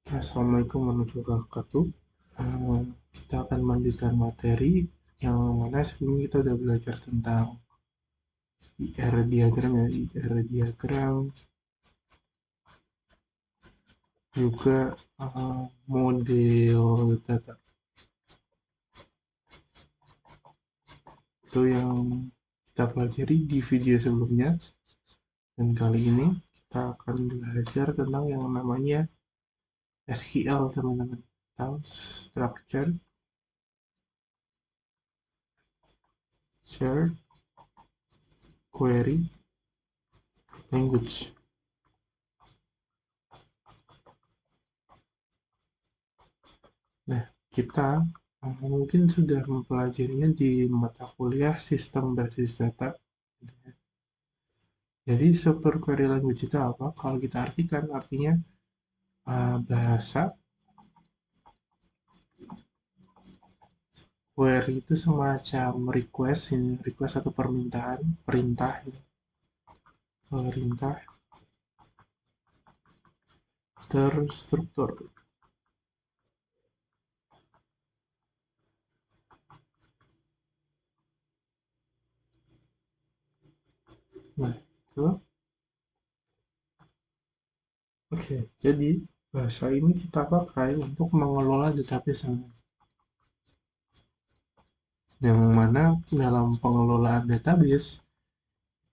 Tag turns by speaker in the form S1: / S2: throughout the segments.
S1: Assalamualaikum warahmatullahi wabarakatuh. Eh, Kita akan melanjutkan materi yang mana sebelumnya kita udah belajar tentang IR diagram ya, IR diagram, juga model data. Itu yang kita pelajari di video sebelumnya. Dan kali ini kita akan belajar tentang yang namanya SQL, teman-teman. Atau Structure Shared Query Language. Nah, kita mungkin sudah mempelajarinya di mata kuliah sistem basis data. Jadi super query language itu apa? Kalau kita artikan, artinya bahasa query itu semacam request, ini request atau permintaan, perintah, perintah terstruktur. Nah, itu oke. Jadi bahasa ini kita pakai untuk mengelola database yang mana dalam pengelolaan database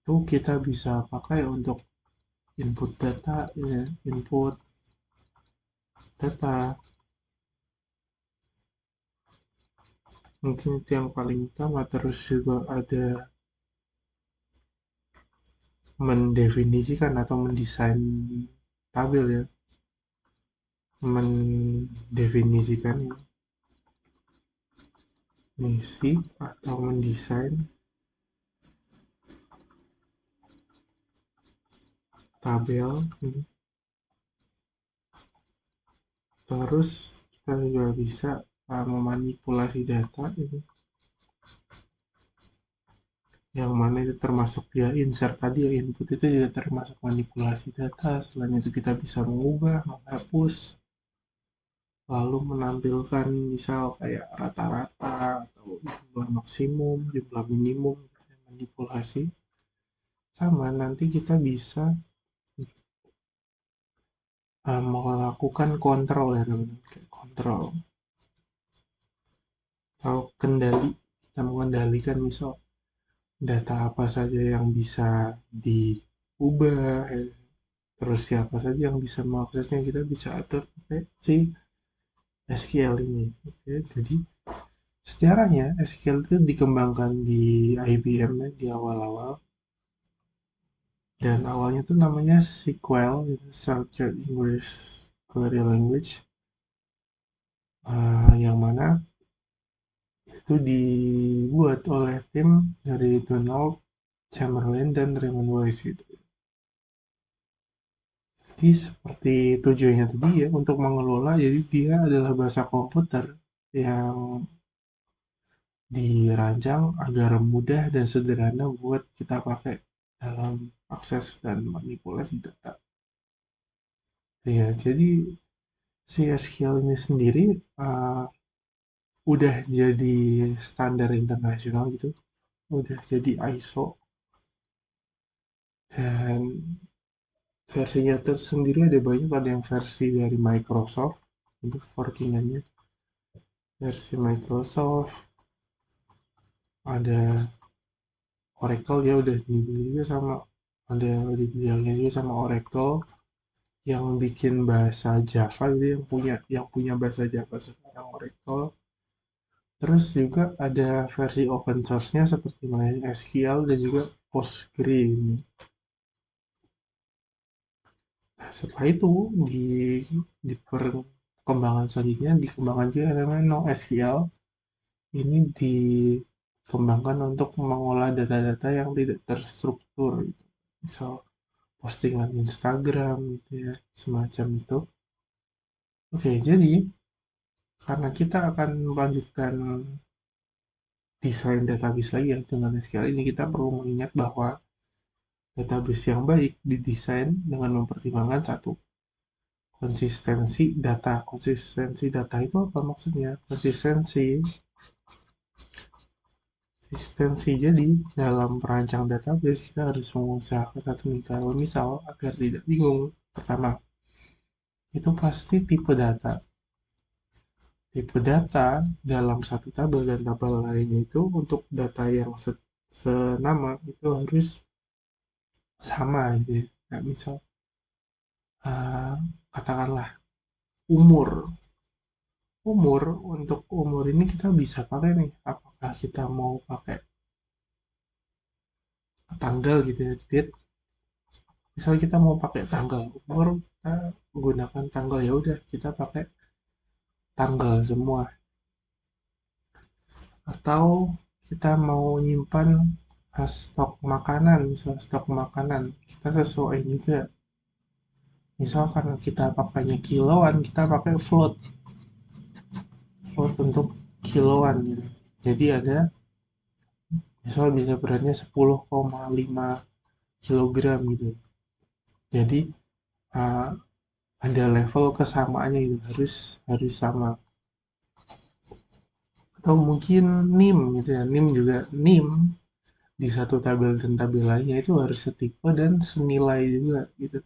S1: itu kita bisa pakai untuk input data, ya, input data. Mungkin itu yang paling utama. Terus juga ada mendefinisikan atau mendesain tabel ya, mendefinisikan misi atau mendesain tabel. Terus kita juga bisa memanipulasi data ini, yang mana itu termasuk ya insert tadi ya, input itu juga termasuk manipulasi data. Selain itu kita bisa mengubah, menghapus, lalu menampilkan misal kayak rata-rata atau jumlah maksimum, jumlah minimum, manipulasi. Sama nanti kita bisa melakukan kontrol ya teman-teman, kayak kontrol atau kendali. Kita mengendalikan misal data apa saja yang bisa diubah, ya. Terus siapa saja yang bisa mengaksesnya, kita bisa atur pakai si SQL ini. Oke, jadi sejarahnya SQL itu dikembangkan di IBM ya, di awal-awal, dan awalnya tuh namanya SQL, Structured English Query Language, yang mana itu dibuat oleh tim dari Donald Chamberlain dan Raymond Weiss gitu. Jadi seperti tujuannya tadi ya, untuk mengelola, jadi dia adalah bahasa komputer yang dirancang agar mudah dan sederhana buat kita pakai dalam akses dan manipulasi data. Ya, jadi si SQL ini sendiri udah jadi standar internasional gitu, udah jadi ISO, dan versinya tersendiri ada banyak, ada yang versi dari Microsoft, itu forkingannya versi Microsoft, ada Oracle ya udah dibeli juga sama, ada dibilangnya juga sama Oracle yang bikin bahasa Java gitu, yang punya bahasa Java sekarang Oracle. Terus juga ada versi open source-nya seperti MySQL dan juga Postgre ini. Nah, setelah itu di di perkembangan selanjutnya dikembangkan juga namanya NoSQL. Ini dikembangkan untuk mengolah data-data yang tidak terstruktur gitu. Misal postingan Instagram gitu ya, semacam itu. Oke, jadi karena kita akan melanjutkan desain database lagi ya dengan SQL ini, kita perlu mengingat bahwa database yang baik didesain dengan mempertimbangkan satu, Konsistensi data itu apa maksudnya? Konsistensi jadi dalam merancang database kita harus mengusahakan satu nih, kalau misal agar tidak bingung. Pertama, itu pasti tipe data dalam satu tabel dan tabel lainnya itu untuk data yang senama itu harus sama gitu ya. Nah, misal eh, katakanlah umur. Untuk umur ini kita bisa pakai nih, apakah kita mau pakai tanggal gitu ya, date. Misal kita mau pakai tanggal umur, kita gunakan tanggal, ya udah kita pakai tanggal semua. Atau kita mau nyimpan stok makanan, misal stok makanan kita sesuai juga. Misal karena kita pakainya kiloan, kita pakai float untuk kiloan gitu. Jadi ada misal bisa beratnya 10,5 kilogram gitu. Jadi uh, ada level kesamaannya gitu, harus harus sama. Atau mungkin NIM gitu ya, NIM di satu tabel dan tabel lainnya itu harus setipe dan senilai juga gitu.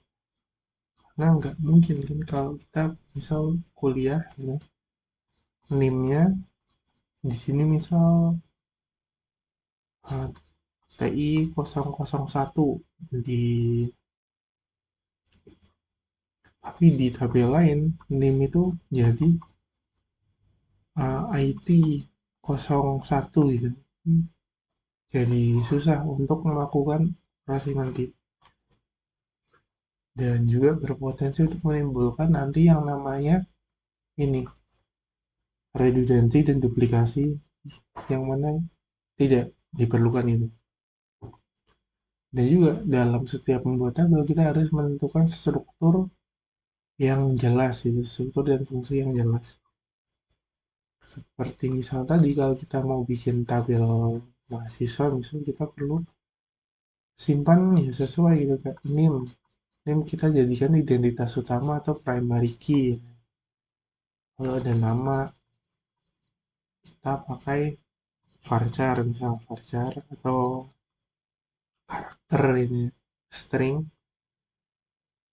S1: Karena nggak mungkin kan kalau kita misal kuliah gitu, NIM-nya di sini misal uh, TI 001 di tapi di tabel lain NIM itu jadi IT 01 gitu. Jadi susah untuk melakukan operasi nanti, dan juga berpotensi untuk menimbulkan nanti yang namanya ini redundancy dan duplikasi, yang mana tidak diperlukan itu. Dan juga dalam setiap membuat tabel kita harus menentukan struktur yang jelas itu, struktur dan fungsi yang jelas. Seperti misal tadi kalau kita mau bikin tabel mahasiswa, misal kita perlu simpan ya sesuai gitu kayak NIM. NIM kita jadikan identitas utama atau primary key. Kalau ada nama kita pakai varchar, misal varchar atau karakter ini string,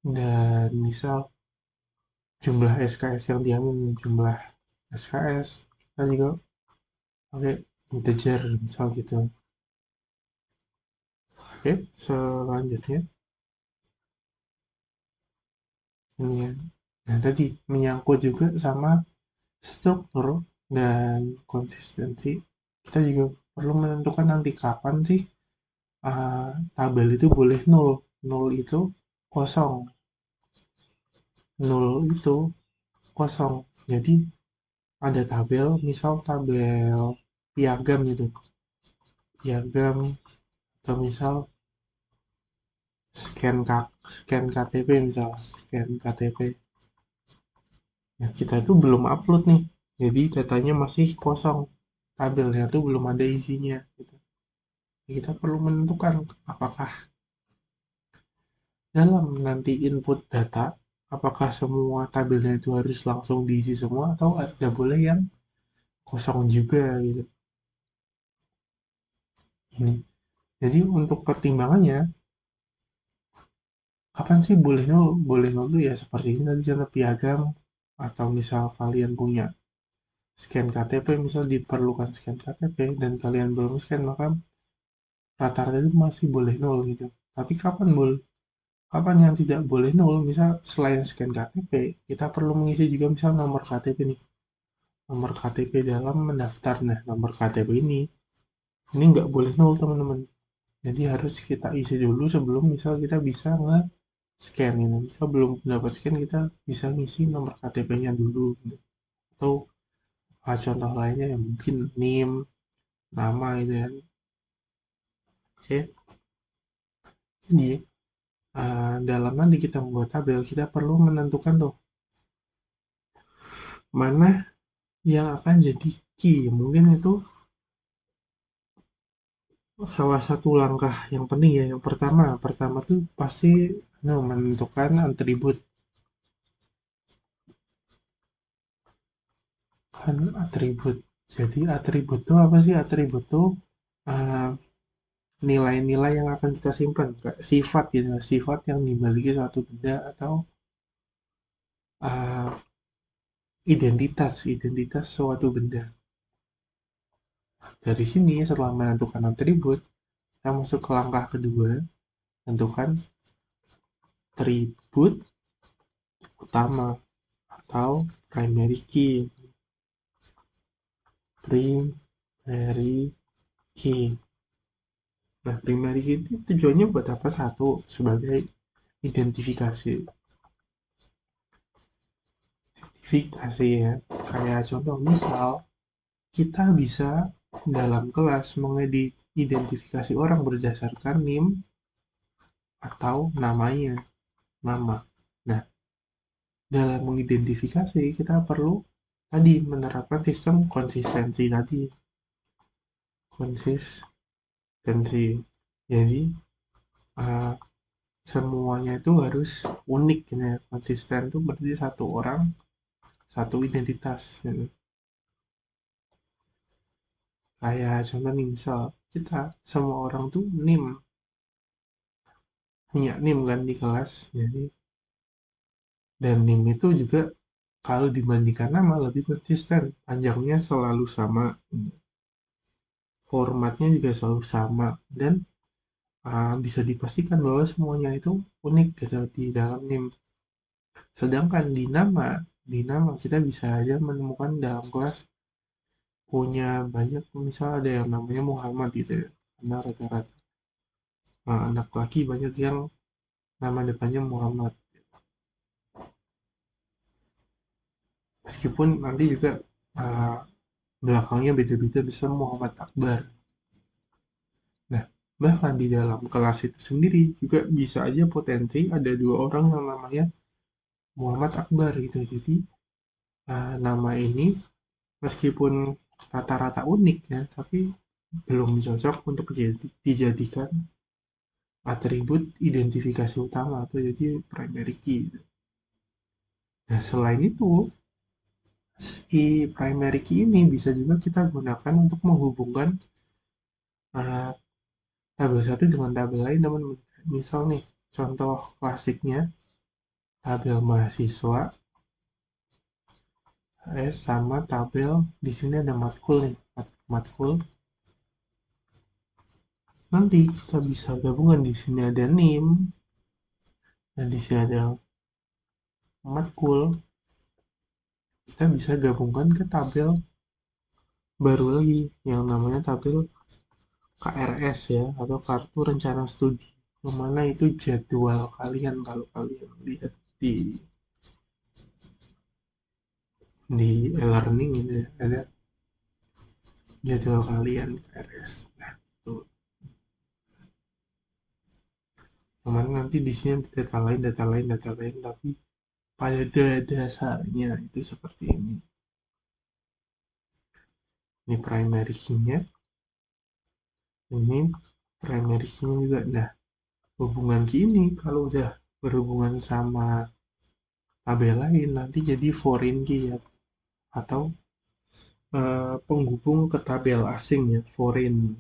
S1: dan misal jumlah SKS yang diambil, jumlah SKS kita juga pakai integer misal gitu. Oke, selanjutnya ini ya. Nah, tadi menyangkut juga sama struktur dan konsistensi. Kita juga perlu menentukan nanti kapan sih tabel itu boleh nol. Nol itu kosong. Nol itu kosong. Jadi ada tabel, misal tabel piagam gitu. Piagam atau misal scan KTP, misal scan KTP. Nah, kita itu belum upload nih. Jadi datanya masih kosong. Tabelnya tuh belum ada isinya gitu. Kita perlu menentukan apakah dalam nanti input data, apakah semua tabelnya itu harus langsung diisi semua atau ada boleh yang kosong juga gitu. Ini. Jadi untuk pertimbangannya, kapan sih boleh nol? Boleh nol tuh ya seperti ini tadi contoh piagam, atau misal kalian punya scan KTP, misal diperlukan scan KTP dan kalian belum scan, maka rata-rata itu masih boleh nol gitu. Tapi kapan yang tidak boleh nol? Misal selain scan KTP, kita perlu mengisi juga misal nomor KTP nih. Nomor KTP dalam mendaftar. Nah, nomor KTP ini nggak boleh nol teman-teman. Jadi harus kita isi dulu sebelum misal kita bisa nge-scan ini. Misal belum dapat scan, kita bisa ngisi nomor KTP-nya dulu gitu. Atau contoh lainnya ya mungkin NIM, nama itu ya. Oke. Jadi dalam nanti kita membuat tabel, kita perlu menentukan tuh mana yang akan jadi key. Mungkin itu salah satu langkah yang penting ya. Yang pertama, pertama tuh pasti menentukan atribut. Atribut. Jadi atribut itu apa sih? Atribut itu uh, nilai-nilai yang akan kita simpan, kayak sifat gitu, sifat yang dimiliki suatu benda atau uh, identitas suatu benda. Dari sini setelah menentukan atribut, kita masuk ke langkah kedua, tentukan atribut utama atau primary key. Primary key. Nah, primary key itu tujuannya buat apa? Satu, sebagai identifikasi. Identifikasi ya. Kayak contoh misal, kita bisa dalam kelas mengidentifikasi orang berdasarkan NIM atau namanya, nama. Nah, dalam mengidentifikasi kita perlu tadi menerapkan sistem konsistensi tadi. Konsistensi. Jadi, uh, semuanya itu harus unik gitu ya. Konsisten itu berarti satu orang, satu identitas. Gitu. Kayak contoh nih, misal kita semua orang tuh NIM, punya NIM kan di kelas. Jadi, dan NIM itu juga kalau dibandingkan nama lebih konsisten. Panjangnya selalu sama, formatnya juga selalu sama, dan bisa dipastikan bahwa semuanya itu unik gitu di dalam NIM. Sedangkan di nama kita bisa aja menemukan dalam kelas punya banyak, misal ada yang namanya Muhammad gitu ya. Karena rata-rata anak laki banyak yang nama depannya Muhammad. Meskipun nanti juga uh, belakangnya beda-beda, bisa Muhammad Akbar. Nah, bahkan di dalam kelas itu sendiri juga bisa aja potensi ada dua orang yang namanya Muhammad Akbar gitu. Jadi nama ini meskipun rata-rata unik ya, tapi belum cocok untuk dijadikan atribut identifikasi utama atau jadi primary key. Nah, selain itu, si primary key ini bisa juga kita gunakan untuk menghubungkan uh, tabel satu dengan tabel lain, teman-teman. Misal nih, contoh klasiknya tabel mahasiswa sama tabel di sini ada matkul nih, matkul. Nanti kita bisa gabungan, di sini ada NIM dan di sini ada matkul. Kita bisa gabungkan ke tabel baru lagi yang namanya tabel KRS ya, atau kartu rencana studi. Yang itu jadwal kalian kalau kalian lihat di e-learning ini ya, ada jadwal kalian KRS. Nah, itu. Kemana nanti di sini data lain, tapi pada dasarnya itu seperti ini. Ini primary key-nya, ini primary key-nya juga. Nah, hubungan key ini kalau udah berhubungan sama tabel lain nanti jadi foreign key ya, atau penghubung ke tabel asing ya, foreign.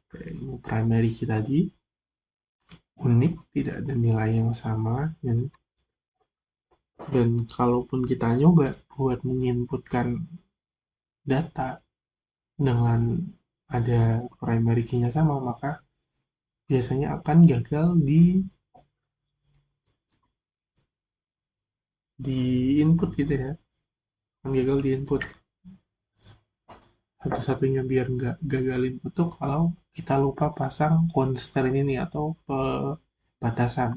S1: Kayak ini primary key tadi unik, tidak ada nilai yang sama, dan kalaupun kita nyoba buat menginputkan data dengan ada primary key-nya sama, maka biasanya akan gagal di input gitu ya, akan gagal di input. Satu-satunya biar nggak gagal input tuh kalau kita lupa pasang constraint ini atau batasan.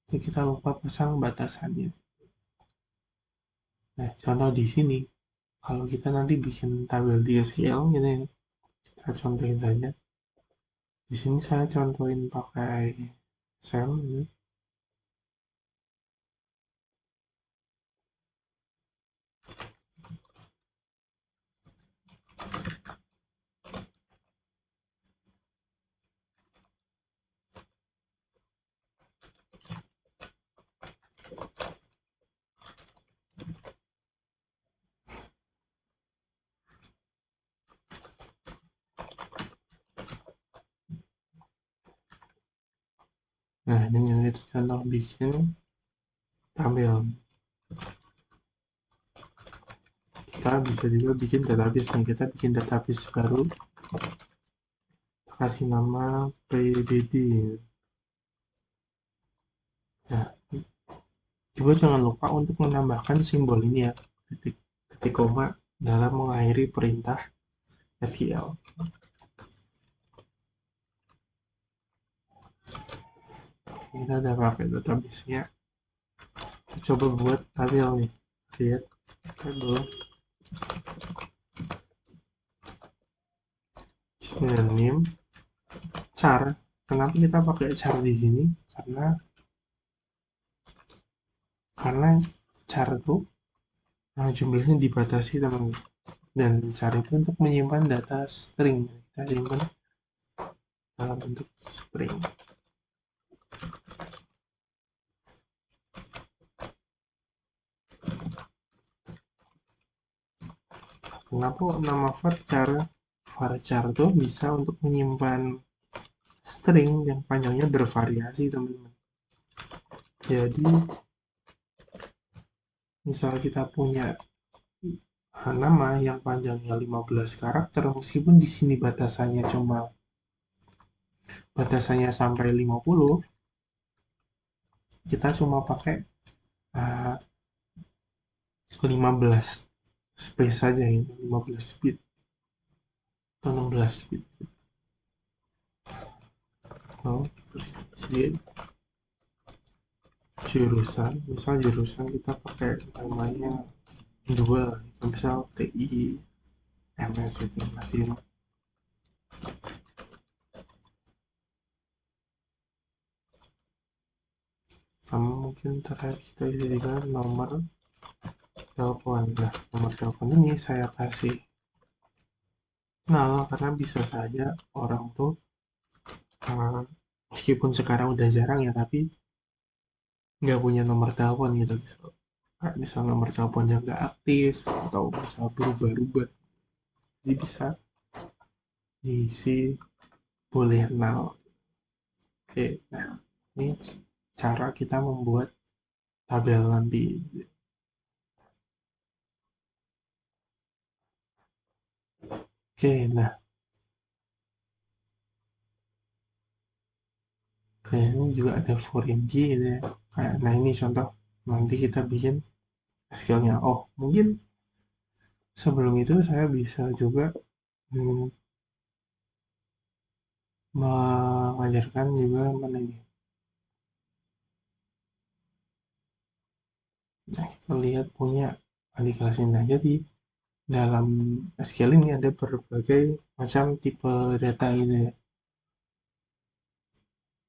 S1: Jadi kita lupa pasang batasannya. Nah, contoh di sini, kalau kita nanti bikin tabel di SQL ini, kita contohin saja. Di sini saya contohin pakai SEM ini. Nah, ini kita contoh bikin tabel. Kita bisa juga bikin database nih. Kita bikin database baru, kasih nama PBD. Nah, juga jangan lupa untuk menambahkan simbol ini ya, titik, titik koma dalam mengakhiri perintah SQL. Kita udah pakai database-nya. Kita coba buat tabel nih. Lihat tabel synonim char. Kenapa kita pakai char di sini? Karena char itu jumlahnya dibatasi teman, dan char itu untuk menyimpan data string. Kita simpan dalam bentuk string. Kenapa nama varchar? Varchar tuh bisa untuk menyimpan string yang panjangnya bervariasi teman-teman. Jadi misal kita punya nama yang panjangnya 15 karakter, meskipun di sini batasannya sampai 50, kita cuma pakai uh, 15 space saja ini, 15 bit atau 16 bit. Oh, jadi jurusan, misal jurusan kita pakai namanya dua, misal TI MS itu masih sama. Mungkin terakhir kita jadikan nomor telepon. Nah, nomor telepon ini saya kasih nol karena bisa saja orang tuh uh, meskipun sekarang udah jarang ya, tapi nggak punya nomor telepon gitu. Misal nomor teleponnya nggak aktif atau misal berubah-ubah, jadi bisa diisi boleh nol. Oke, nah ini cara kita membuat tabel nanti. Oke, nah ini juga ada foreign key gitu ya. Nah ini contoh nanti kita bikin SQL-nya. Oh, mungkin sebelum itu saya bisa juga hmm, mengajarkan juga mana ini. Nah, kita lihat punya di kelas ini. Nah, jadi dalam SQL ini ada berbagai macam tipe data ini ya.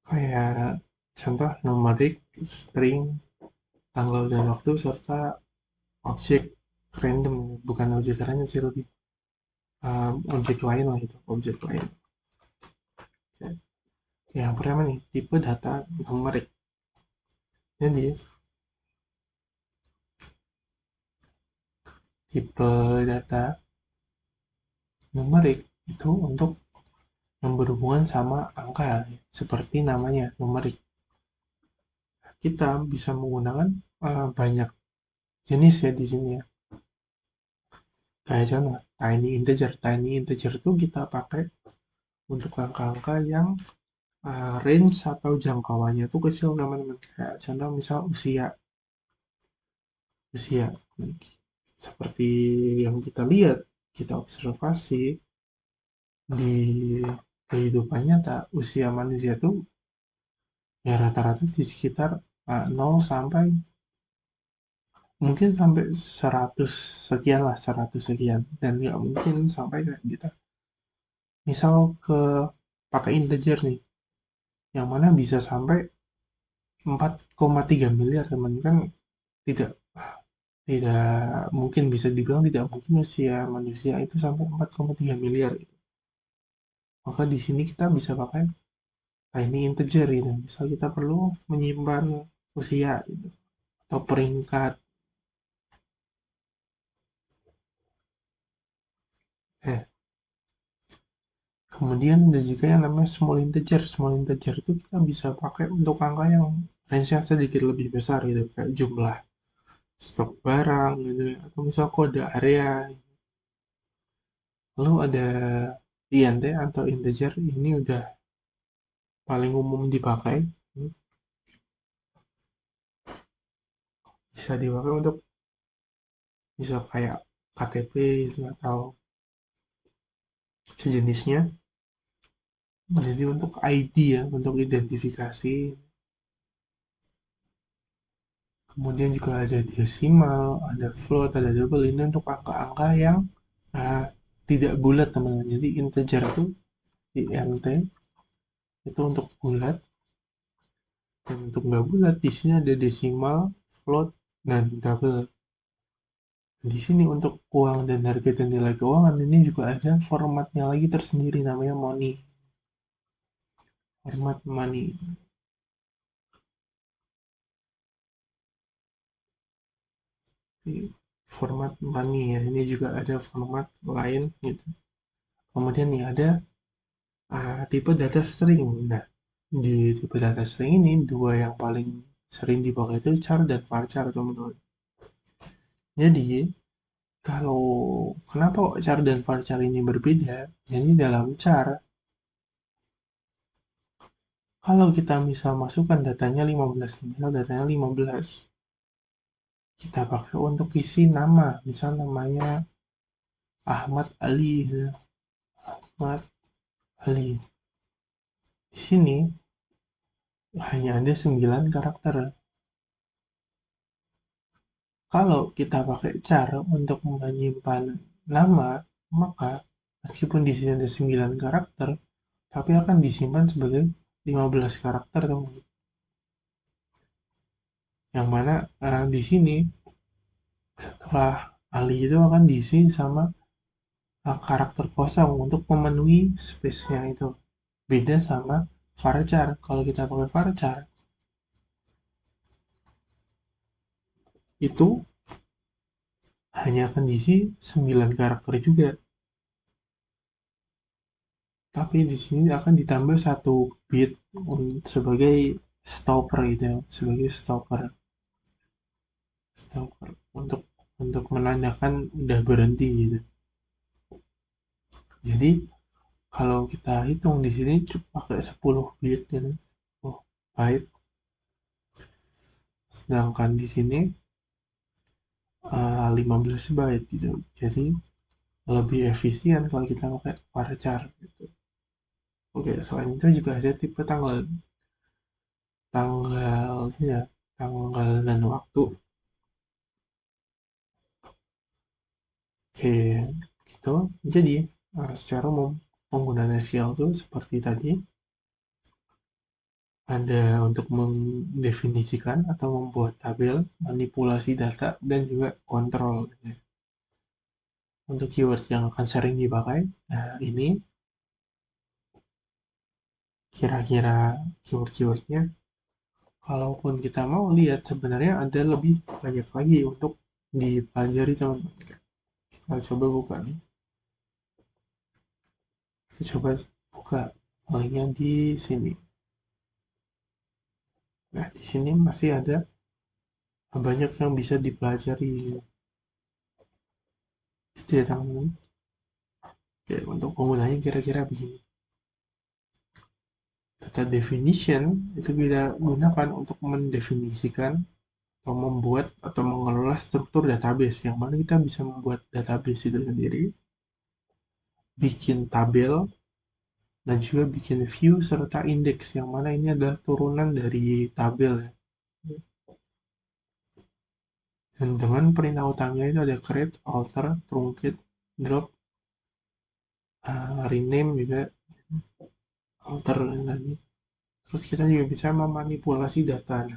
S1: Kayak contoh numerik, string, tanggal dan waktu, serta objek random. Bukan objek random sih, lebih objek lain lah gitu, objek lain. Oke. Yang pertama nih, tipe data numerik. Jadi, tipe data numerik itu untuk yang berhubungan sama angka, seperti namanya numerik. Kita bisa menggunakan banyak jenis ya di sini ya. Kayak contoh tiny integer. Tiny integer itu kita pakai untuk angka-angka yang range atau jangkauannya itu kecil teman-teman. Kayak contoh misal usia, usia seperti yang kita lihat, kita observasi di kehidupan nyata, usia manusia itu ya rata-rata di sekitar 0 sampai mungkin sampai 100 sekian lah, 100 sekian, dan nggak mungkin sampai kayak kita misal ke pakai integer nih yang mana bisa sampai 4,3 miliar teman, kan tidak tidak mungkin, bisa dibilang tidak mungkin usia manusia itu sampai 4,3 miliar gitu. Maka di sini kita bisa pakai tiny integer gitu, misal kita perlu menyimpan usia gitu, atau peringkat. eh Kemudian ada juga yang namanya small integer. Small integer itu kita bisa pakai untuk angka yang range-nya sedikit lebih besar gitu, kayak jumlah stok barang gitu ya, atau misal kode area. Lalu ada int atau integer, ini udah paling umum dipakai. Bisa dipakai untuk bisa kayak KTP gitu, atau sejenisnya. Jadi untuk ID ya, untuk identifikasi. Kemudian juga ada desimal, ada float, ada double. Ini untuk angka-angka yang uh, tidak bulat teman-teman. Jadi integer itu int itu untuk bulat, dan untuk nggak bulat di sini ada desimal, float, dan double. Di sini untuk uang dan harga dan nilai keuangan ini juga ada formatnya lagi tersendiri, namanya money. Format money. Format money ya. Ini juga ada format lain gitu. Kemudian nih ada tipe data string. Nah, di tipe data string ini dua yang paling sering dipakai itu char dan varchar teman-teman. Jadi kalau kenapa char dan varchar ini berbeda? Jadi dalam char, kalau kita misal masukkan datanya 15, misal datanya 15, kita pakai untuk isi nama, misal namanya Ahmad Ali, ya. Ahmad Ali. Di sini hanya ada 9 karakter. Kalau kita pakai cara untuk menyimpan nama, maka meskipun di sini ada 9 karakter, tapi akan disimpan sebagai 15 karakter, teman. Yang mana di sini setelah Ali itu akan diisi sama karakter kosong untuk memenuhi space-nya itu. Beda sama varchar. Kalau kita pakai varchar, itu hanya akan diisi 9 karakter juga. Tapi di sini akan ditambah satu bit sebagai stopper gitu ya, sebagai stopper, stopper untuk menandakan udah berhenti gitu. Jadi kalau kita hitung di sini pakai 10 bit gitu, 10 byte, sedangkan di sini 15 byte gitu. Jadi lebih efisien kalau kita pakai varchar gitu. Oke, selain itu juga ada tipe tanggal, tanggal ya, tanggal dan waktu. Oke, gitu. Jadi, secara umum penggunaan SQL itu seperti tadi, ada untuk mendefinisikan atau membuat tabel, manipulasi data, dan juga kontrol. Untuk keyword yang akan sering dipakai, nah ini kira-kira keyword-keywordnya. Kalaupun kita mau lihat, sebenarnya ada lebih banyak lagi untuk dipelajari teman-teman. Kita coba buka nih. Kita coba buka linknya di sini. Nah, di sini masih ada banyak yang bisa dipelajari gitu ya teman-teman. Oke, untuk penggunanya kira-kira begini. Data definition itu kita gunakan untuk mendefinisikan atau membuat atau mengelola struktur database, yang mana kita bisa membuat database itu sendiri, bikin tabel, dan juga bikin view serta indeks, yang mana ini adalah turunan dari tabel ya. Dan dengan perintah utamanya itu ada create, alter, truncate, drop, rename juga, alter lagi. Terus kita juga bisa memanipulasi data.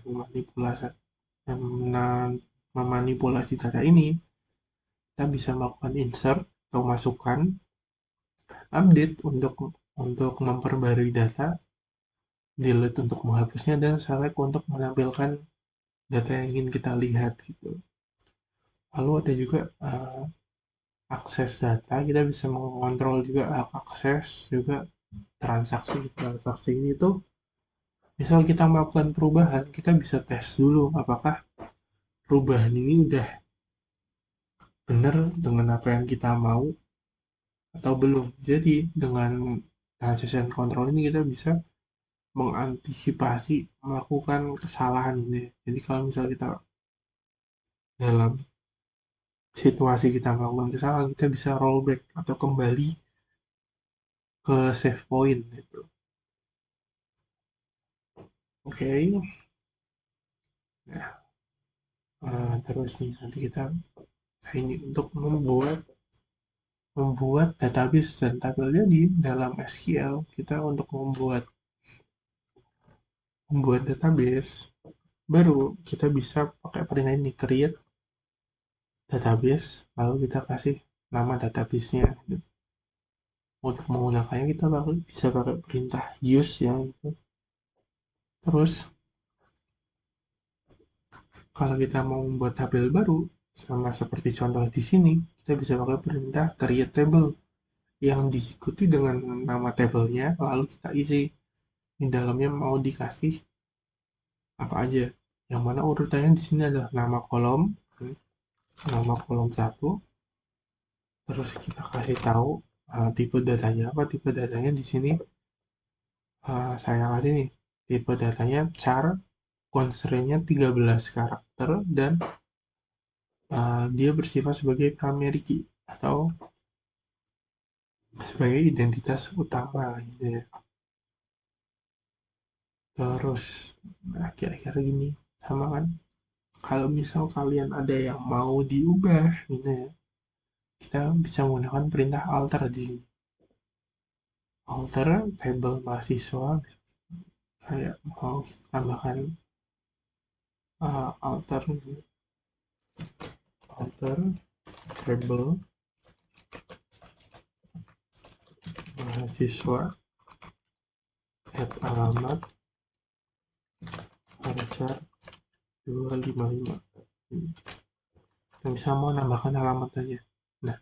S1: Nah, memanipulasi data ini, kita bisa melakukan insert atau masukkan, update untuk memperbarui data, delete untuk menghapusnya, dan select untuk menampilkan data yang ingin kita lihat gitu. Lalu ada juga akses data, kita bisa mengontrol juga hak akses, juga transaksi. Transaksi ini tuh, misal kita melakukan perubahan, kita bisa tes dulu apakah perubahan ini udah benar dengan apa yang kita mau atau belum. Jadi dengan transaction control ini kita bisa mengantisipasi melakukan kesalahan ini. Jadi kalau misalnya kita dalam situasi kita melakukan kesalahan, kita bisa rollback atau kembali ke save point gitu. Oke, okay. Nah, terus nih nanti kita ini untuk membuat database dan tabelnya di dalam SQL. Kita untuk membuat database baru, kita bisa pakai perintah ini, create database, lalu kita kasih nama database-nya. Untuk menggunakannya kita bisa pakai perintah use ya itu. Terus kalau kita mau membuat tabel baru, sama seperti contoh di sini, kita bisa pakai perintah create table yang diikuti dengan nama tabelnya, lalu kita isi di dalamnya mau dikasih apa aja. Yang mana urutannya di sini adalah nama kolom satu, terus kita kasih tahu tipe datanya apa. Tipe datanya di sini saya kasih nih, tipe datanya char, constraint-nya 13 karakter, dan dia bersifat sebagai primary key atau sebagai identitas utama gitu ya. Terus kira-kira gini sama kan, kalau misal kalian ada yang mau diubah gitu ya, kita bisa menggunakan perintah alter di sini. Alter table mahasiswa, kayak mau kita tambahkan alter alter table mahasiswa at alamat harga 255. Kita bisa mau nambahkan alamat aja. Nah,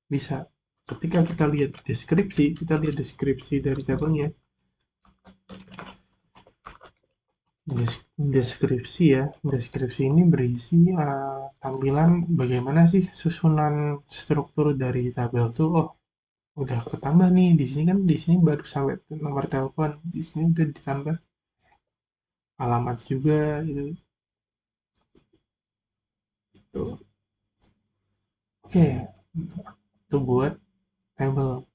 S1: bisa. Ketika kita lihat deskripsi dari tabelnya. Deskripsi ya, deskripsi ini berisi tampilan bagaimana sih susunan struktur dari tabel tuh. Oh, udah ketambah nih di sini kan, di sini baru sampai nomor telepon, di sini udah ditambah alamat juga gitu. Tuh. Oke, itu buat tabel.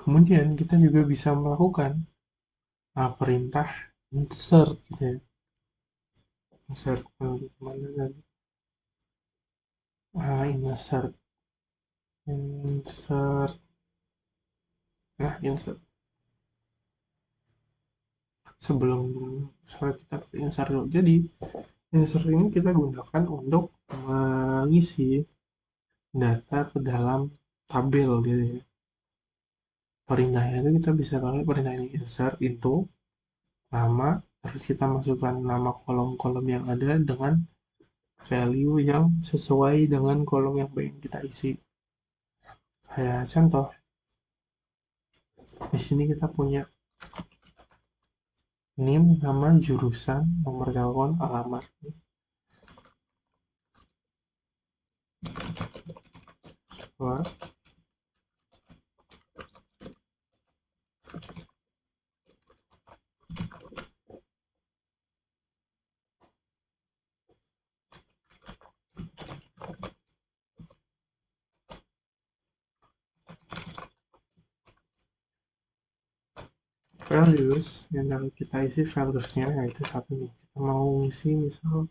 S1: Kemudian kita juga bisa melakukan perintah insert gitu ya. Insert mana tadi? Insert insert insert sebelum misalnya kita insert dulu. Jadi insert ini kita gunakan untuk mengisi data ke dalam tabel gitu ya. Perintahnya itu kita bisa pakai perintah ini, insert into nama, terus kita masukkan nama kolom-kolom yang ada dengan value yang sesuai dengan kolom yang pengen kita isi. Kayak contoh, di sini kita punya name, nama, jurusan, nomor telepon, alamat. Wah, values yang dapat kita isi valuesnya yaitu satu nih, kita mau ngisi misal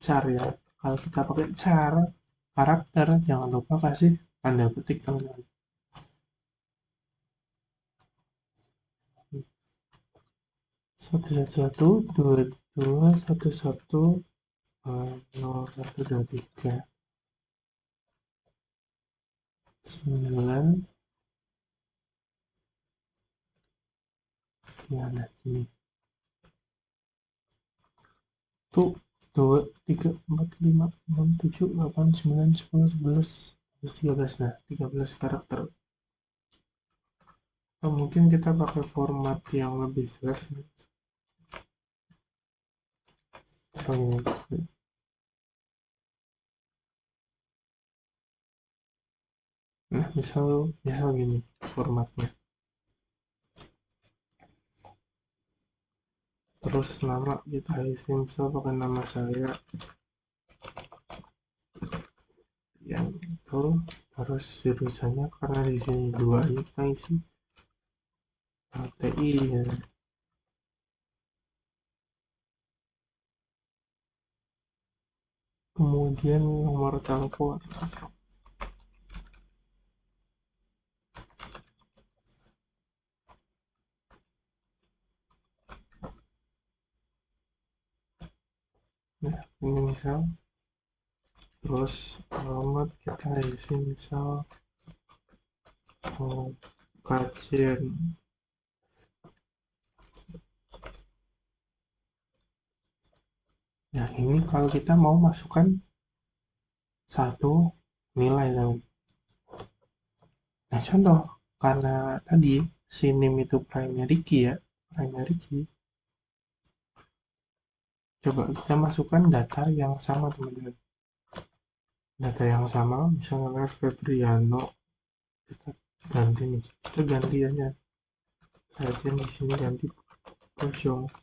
S1: char ya. Kalau kita pakai char karakter, jangan lupa kasih tanda petik teman-teman. 111 22 11 9 gimana gini tuh. 2, 3, 4, 5, 6, 7, 8, 9, 10, 11, 13, nah 13 karakter. Atau mungkin kita pakai format yang lebih jelas, misalnya nah misal gini formatnya, terus nama kita isi misal pakai nama saya yang itu, terus jurusannya karena di sini dua aja kita isi TI ya. Kemudian nomor telepon, nah ini misal, terus alamat kita isi misal kajian. Nah ini kalau kita mau masukkan satu nilai teman. Nah contoh, karena tadi si nim itu primary key ya, primary key, coba kita masukkan data yang sama teman-teman. Data yang sama misalnya Febriano, kita ganti nih, kita ganti aja kajian di sini ganti pojok.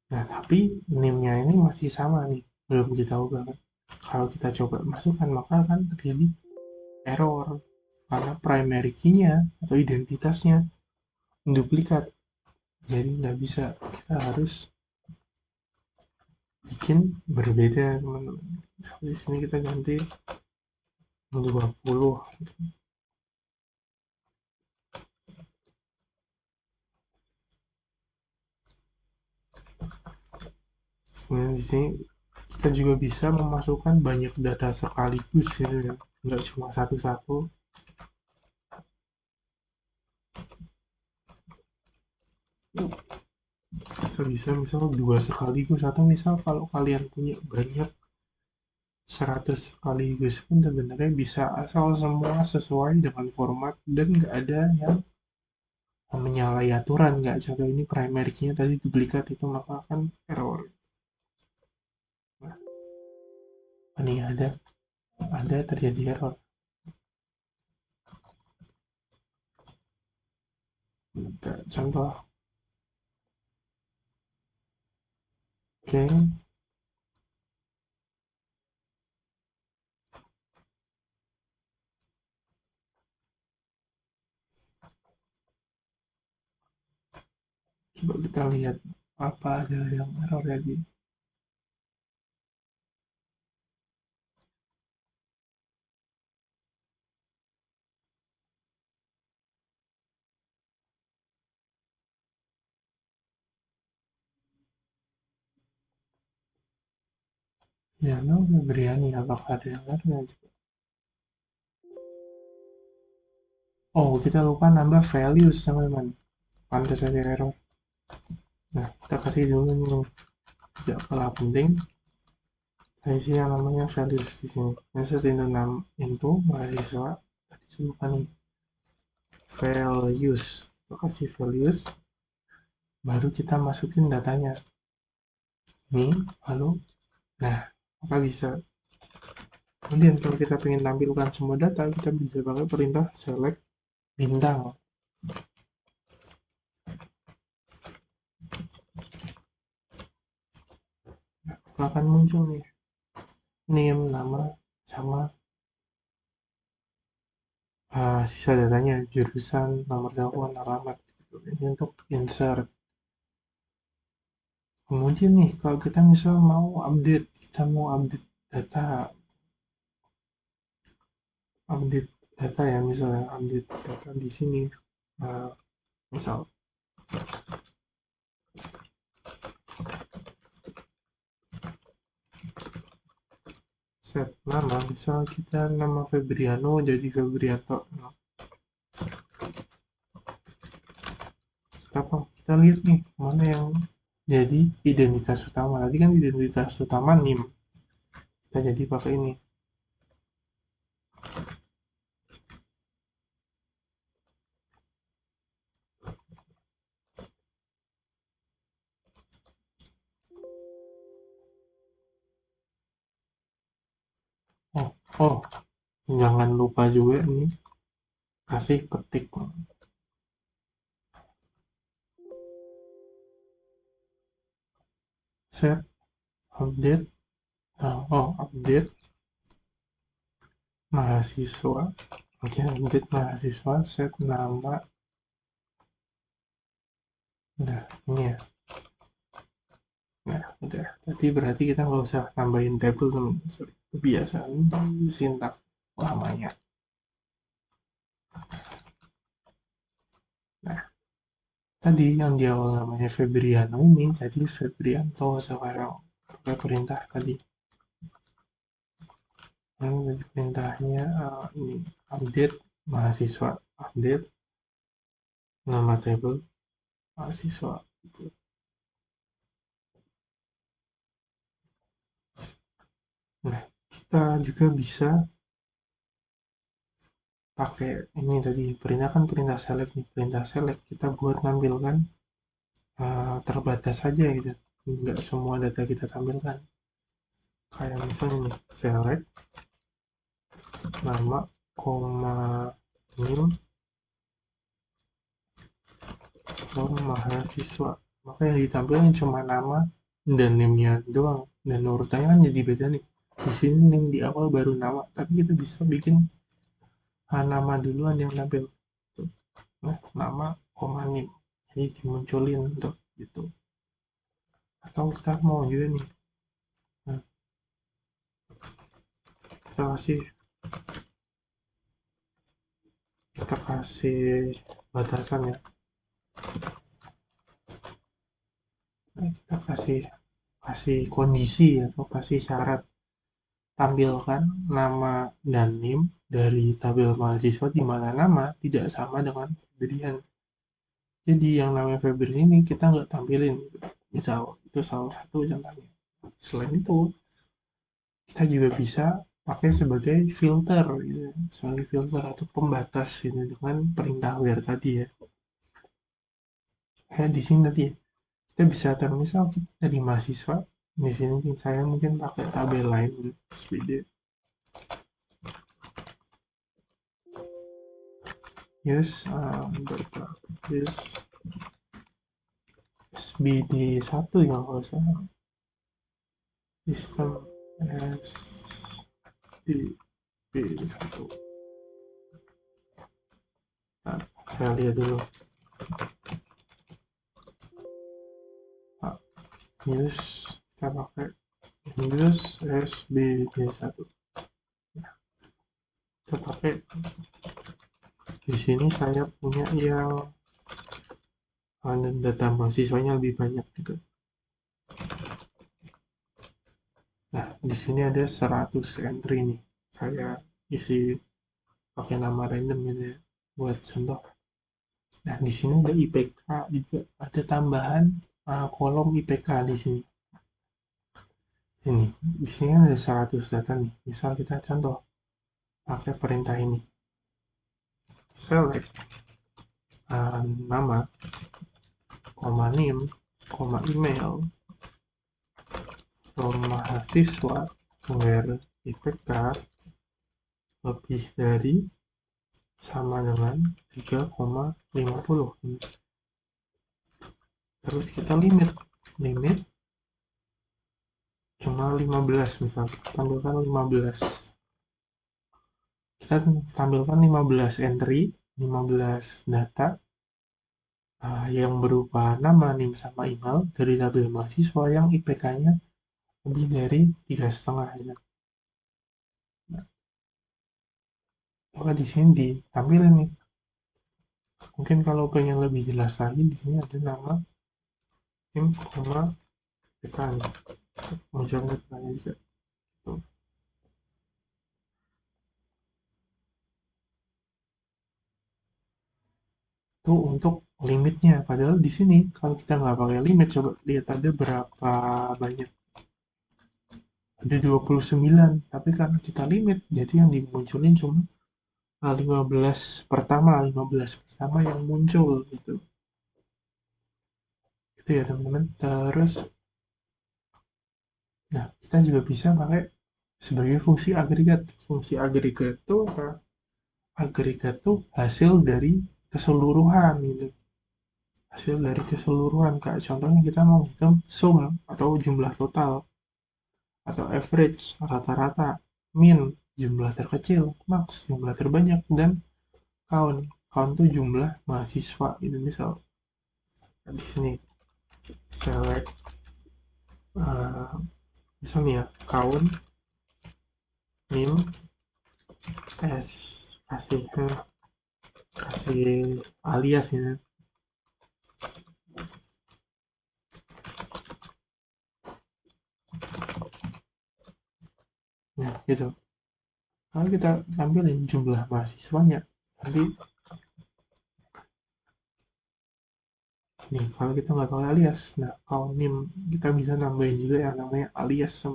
S1: Nah tapi nimnya ini masih sama nih, belum kita ubah kan. Kalau kita coba masukkan maka akan terjadi error karena primary key-nya atau identitasnya duplikat, jadi nggak bisa, kita harus bikin berbeda teman-teman. Di sini kita ganti 20. Kemudian di sini kita juga bisa memasukkan banyak data sekaligus ya, nggak cuma satu-satu. Kita bisa misal dua sekaligus, atau misal kalau kalian punya banyak 100 sekaligus pun sebenarnya bisa, asal semua sesuai dengan format dan nggak ada yang menyalahi aturan. Nggak, contoh ini primary key-nya tadi duplikat, itu maka akan error. Nah, ini ada terjadi error. Contoh, oke, coba kita lihat apa ada yang error lagi. Ya, no, Febriani, apakah ada yang error? Oh, kita lupa nambah values teman-teman, pantas ada error. Nah, kita kasih dulu nih, tidak kalah penting, kita isi yang namanya values di sini. Message into mahasiswa, tadi lupa nih, values, kita kasih values, baru kita masukin datanya nih, lalu nah maka bisa. Kemudian kalau kita ingin tampilkan semua data, kita bisa pakai perintah select bintang. Nah, akan muncul nih name, nama, sama sisa datanya, jurusan, nomor telepon, alamat gitu. Ini untuk insert. Kemudian nih kalau kita misal mau update, kita mau update data, update data ya, misalnya update data di sini, uh, misal set nama, misal kita nama Febriano jadi Febrianto. Nah, kita lihat nih mana yang jadi identitas utama. Tadi kan identitas utama NIM. Kita jadi pakai ini. Oh, oh, jangan lupa juga nih kasih ketik set update. Update mahasiswa. Oke, update mahasiswa, set nama. Nah, ini ya. Nah, udah. Tadi berarti kita nggak usah nambahin table, teman. Sorry. Kebiasaan di sintak lamanya. Nah, tadi yang di awal namanya Febriano ini jadi Febrianto sekarang. Pakai perintah tadi. Yang jadi perintahnya ini update mahasiswa, update nama table mahasiswa. Gitu. Nah, kita juga bisa pakai ini tadi perintah kan perintah select nih, perintah select kita buat nampilkan terbatas saja gitu, nggak semua data kita tampilkan. Kayak misalnya nih select nama koma nim from mahasiswa, maka yang ditampilkan cuma nama dan nimnya doang, dan urutannya kan jadi beda nih. Di sini nim di awal baru nama, tapi kita bisa bikin nama duluan yang tampil. Nah, nama koma nim jadi dimunculin untuk gitu. Atau kita mau juga nih, nah, kita kasih kita kasih batasan ya. Nah, kita kasih kasih kondisi atau kasih syarat, tampilkan nama dan NIM dari tabel mahasiswa di mana nama tidak sama dengan Febrian. Jadi yang namanya Febrian ini kita nggak tampilin. Misal itu salah satu contohnya. Selain itu kita juga bisa pakai sebagai filter gitu, sebagai filter atau pembatas ini dengan perintah where tadi ya. Di sini tadi ya, kita bisa misal kita dari mahasiswa, di sini saya mungkin pakai tabel lain SPD. Yes, yes SBD 1 ya kalau saya, sistem SDB 1. Nah, saya lihat dulu. Nah, yes, kita pakai yes SBD 1. Nah, kita pakai di sini saya punya yang data mahasiswanya lebih banyak gitu. Nah, di sini ada 100 entry nih. Saya isi pakai nama random gitu ya buat contoh. Nah, di sini ada IPK juga, ada tambahan kolom IPK di sini. Ini, di sini ada 100 data nih. Misal kita contoh pakai perintah ini. Select nama, koma nim, koma email from mahasiswa where IPK lebih dari sama dengan 3,50. Terus kita limit cuma 15, misal kita tampilkan 15, kita tampilkan 15 entry, 15 data yang berupa nama, NIM, sama email dari tabel mahasiswa yang IPK-nya lebih dari 3,5 ya. Nah, maka di sini ditampilin nih. Mungkin kalau pengen lebih jelas lagi di sini ada nama NIM, IPK nih. Muncul IPK-nya bisa. Tuh. Itu untuk limitnya. Padahal di sini kalau kita nggak pakai limit, coba lihat ada berapa banyak. Ada 29, tapi karena kita limit, jadi yang dimunculin cuma 15 pertama, 15 pertama yang muncul gitu. Itu ya teman-teman. Terus, nah kita juga bisa pakai sebagai fungsi agregat. Fungsi agregat itu apa? Agregat tuh hasil dari keseluruhan gitu. Hasil dari keseluruhan, kayak contohnya kita mau hitung sum atau jumlah total, atau average rata-rata, min jumlah terkecil, max jumlah terbanyak, dan count. Count tuh jumlah mahasiswa itu. Di sini select, uh, misalnya ya, count min s, kasih kasih alias ya. Nah gitu, kalau kita tampilin jumlah mahasiswanya, nanti nih kalau kita nggak tahu alias, nah kalau nim kita bisa nambahin juga yang namanya alias.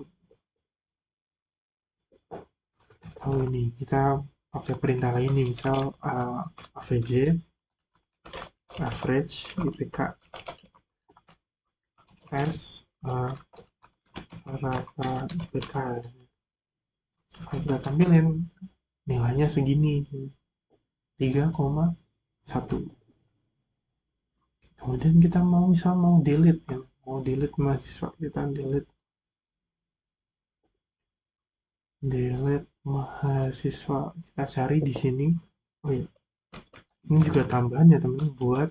S1: Tahu ini kita pakai perintah lain nih, misal avg average IPK s, rata IPK, kalau kita tampilin nilainya segini, 3,1. Kemudian kita misal mau delete ya, mau delete mahasiswa, kita delete mahasiswa, kita cari di sini. Oh ya, ini juga tambahan ya teman, buat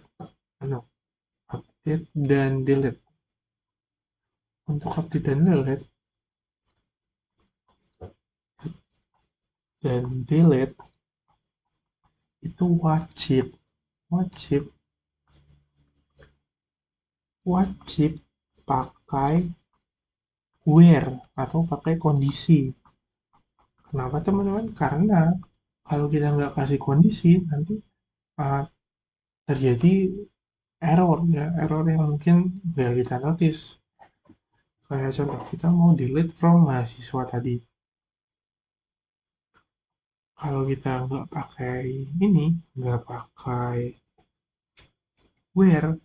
S1: update dan delete. Untuk update dan delete itu wajib wajib wajib pakai where atau pakai kondisi. Kenapa teman-teman? Karena kalau kita nggak kasih kondisi, nanti uh, terjadi error ya, error yang mungkin nggak kita notice. Kayak contoh, kita mau delete from mahasiswa tadi. Kalau kita nggak pakai ini, nggak pakai where,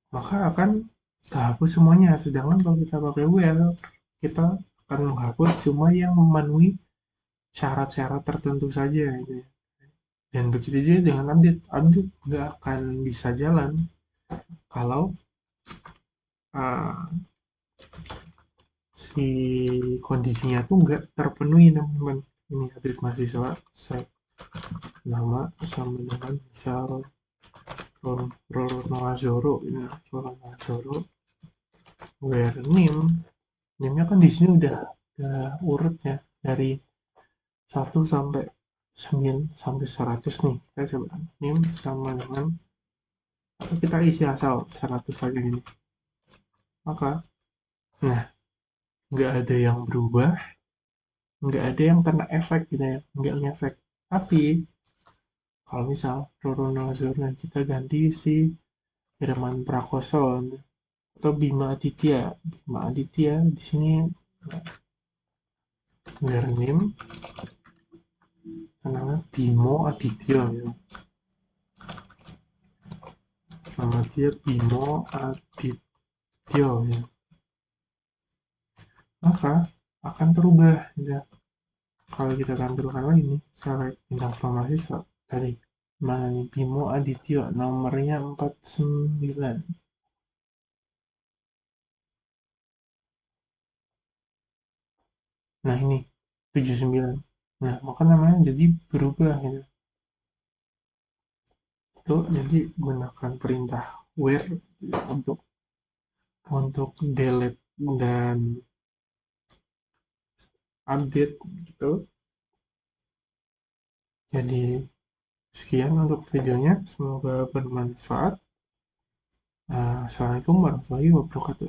S1: maka akan kehapus semuanya. Sedangkan kalau kita pakai where, kita akan menghapus cuma yang memenuhi syarat-syarat tertentu saja gitu ya. Dan begitu juga dengan update. Update nggak akan bisa jalan kalau uh, si kondisinya tuh nggak terpenuhi teman-teman. Ini update mahasiswa, set nama sama dengan misal Roro Zoro, ini Roro Zoro, where name-nya kan di sini udah urut ya, dari 1 sampai 100 nih. Kita coba name sama dengan, atau kita isi asal 100 saja ini. Maka, nah, nggak ada yang berubah, nggak ada yang kena efek gitu ya, nggak ngefek. Tapi, kalau misal Roro Nazarnya kita ganti si Irman Prakoso atau Bima Aditya di sini, where name namanya Bimo Aditya ya. Nama dia Bimo Aditya ya. Maka akan terubah ya. Kalau kita tampilkan lagi nih, select bintang mahasiswa tadi, mana nih, Bimo Aditya nomornya 49. Nah ini 79. Nah maka namanya jadi berubah gitu. Itu jadi gunakan perintah where untuk delete dan update gitu. Jadi sekian untuk videonya, semoga bermanfaat. Assalamualaikum warahmatullahi wabarakatuh.